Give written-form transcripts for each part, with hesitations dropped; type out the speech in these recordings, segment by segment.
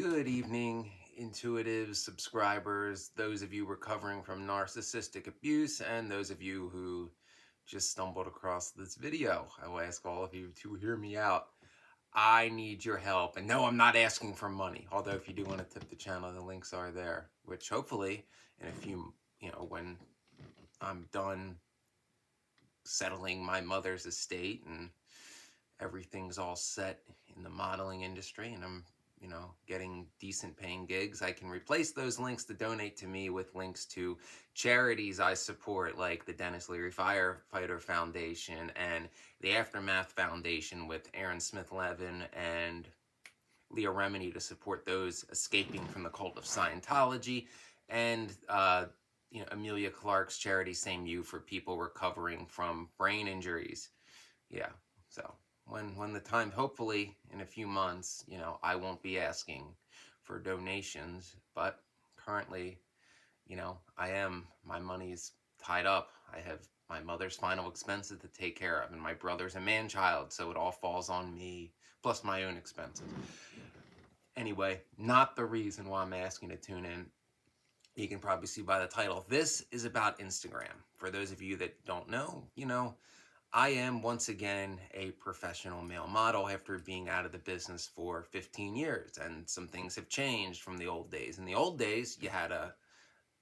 Good evening, intuitive subscribers, those of you recovering from narcissistic abuse, and those of you who just stumbled across this video. I will ask all of you to hear me out. I need your help. And no, I'm not asking for money. Although if you do want to tip the channel, the links are there, which hopefully in a few, when I'm done settling my mother's estate and everything's all set in the modeling industry and I'm getting decent paying gigs, I can replace those links to donate to me with links to charities I support, like the Dennis Leary Firefighter Foundation and the Aftermath Foundation with Aaron Smith Levin and Leah Remini, to support those escaping from the cult of Scientology, and Amelia Clark's charity Same You, for people recovering from brain injuries. Yeah, so when the time, hopefully in a few months, I won't be asking for donations, but currently, my money's tied up. I have my mother's final expenses to take care of, and my brother's a man-child, so it all falls on me, plus my own expenses. Anyway, not the reason why I'm asking to tune in. You can probably see by the title. This is about Instagram. For those of you that don't know, I am once again a professional male model after being out of the business for 15 years, and some things have changed from the old days. In the old days, you had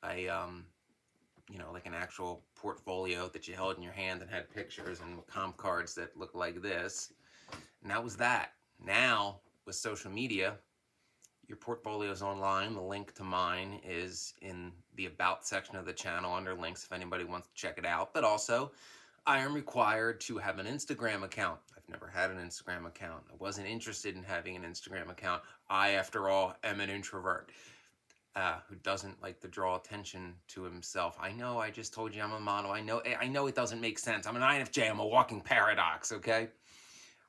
like an actual portfolio that you held in your hand and had pictures and comp cards that looked like this, and that was that. Now, with social media, your portfolio is online. The link to mine is in the About section of the channel under links if anybody wants to check it out. But also, I am required to have an Instagram account. I've never had an Instagram account. I wasn't interested in having an Instagram account. I, after all, am an introvert who doesn't like to draw attention to himself. I know, I just told you I'm a model. I know it doesn't make sense. I'm an INFJ. I'm a walking paradox, okay?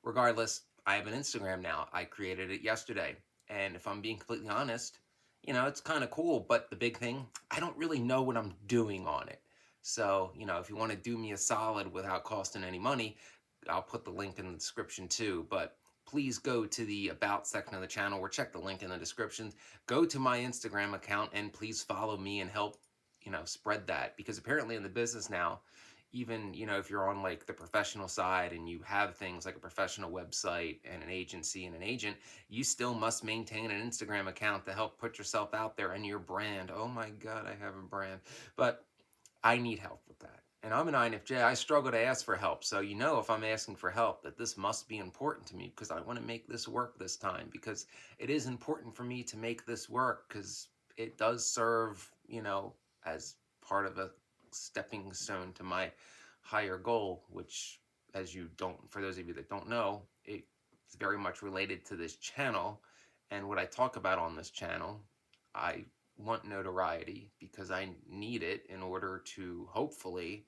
Regardless, I have an Instagram now. I created it yesterday. And if I'm being completely honest, it's kind of cool. But the big thing, I don't really know what I'm doing on it. So, if you want to do me a solid without costing any money, I'll put the link in the description too. But please go to the About section of the channel or check the link in the description. Go to my Instagram account and please follow me and help, spread that. Because apparently in the business now, even, if you're on like the professional side and you have things like a professional website and an agency and an agent, you still must maintain an Instagram account to help put yourself out there and your brand. Oh my God, I have a brand. But I need help with that. And I'm an INFJ. I struggle to ask for help. So, if I'm asking for help, that this must be important to me because I want to make this work this time, because it is important for me to make this work because it does serve, as part of a stepping stone to my higher goal, which, for those of you that don't know, it's very much related to this channel. And what I talk about on this channel, I want notoriety because I need it in order to hopefully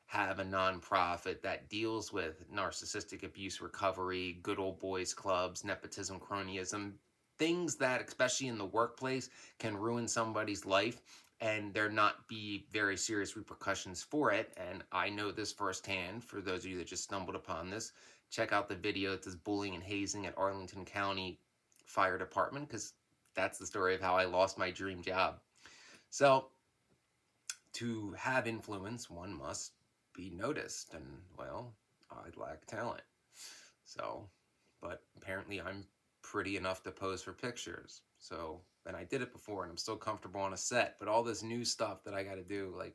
have a nonprofit that deals with narcissistic abuse recovery, good old boys clubs, nepotism, cronyism, things that, especially in the workplace, can ruin somebody's life and there not be very serious repercussions for it. And I know this firsthand. For those of you that just stumbled upon this, check out the video that says bullying and hazing at Arlington County Fire Department, because that's the story of how I lost my dream job. So to have influence, one must be noticed, and well, I lack talent. So, but apparently I'm pretty enough to pose for pictures. So, and I did it before and I'm still comfortable on a set, but all this new stuff that I got to do, like,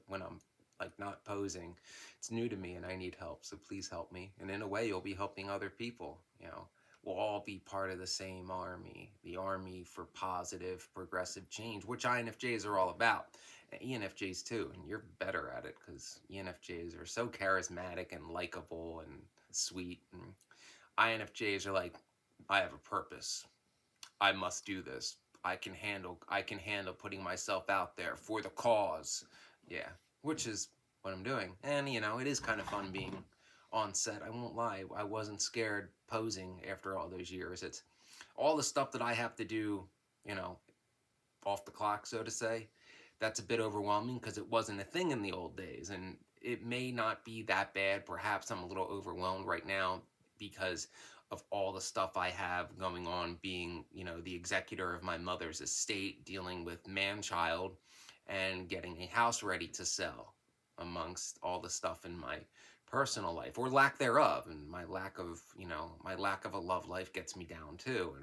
when I'm like not posing, it's new to me and I need help. So please help me. And in a way, you'll be helping other people, We'll all be part of the same army, the army for positive, progressive change, which INFJs are all about. And ENFJs too, and you're better at it because ENFJs are so charismatic and likable and sweet. And INFJs are like, I have a purpose. I must do this. I can handle putting myself out there for the cause. Yeah, which is what I'm doing. And it is kind of fun being on set. I won't lie, I wasn't scared posing after all those years. It's all the stuff that I have to do, off the clock, so to say. That's a bit overwhelming because it wasn't a thing in the old days, and it may not be that bad. Perhaps I'm a little overwhelmed right now because of all the stuff I have going on, being, you know, the executor of my mother's estate, dealing with man-child, and getting a house ready to sell, amongst all the stuff in my personal life, or lack thereof. And my lack of, you know, my lack of a love life gets me down too.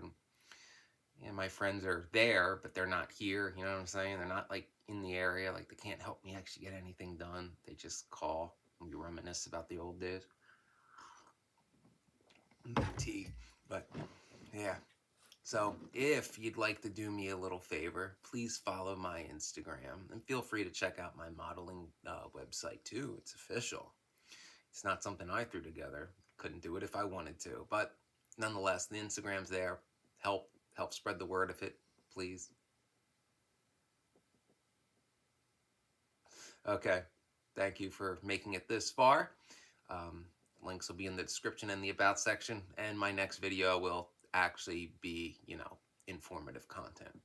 And my friends are there, but they're not here. You know what I'm saying? They're not like in the area. Like they can't help me actually get anything done. They just call and we reminisce about the old days. Tea. But yeah. So if you'd like to do me a little favor, please follow my Instagram and feel free to check out my modeling website too. It's official. It's not something I threw together. Couldn't do it if I wanted to. But nonetheless, the Instagram's there. Help spread the word of it, please. Okay. Thank you for making it this far. Um, Links will be in the description and the about section. And my next video will actually be, you know, informative content.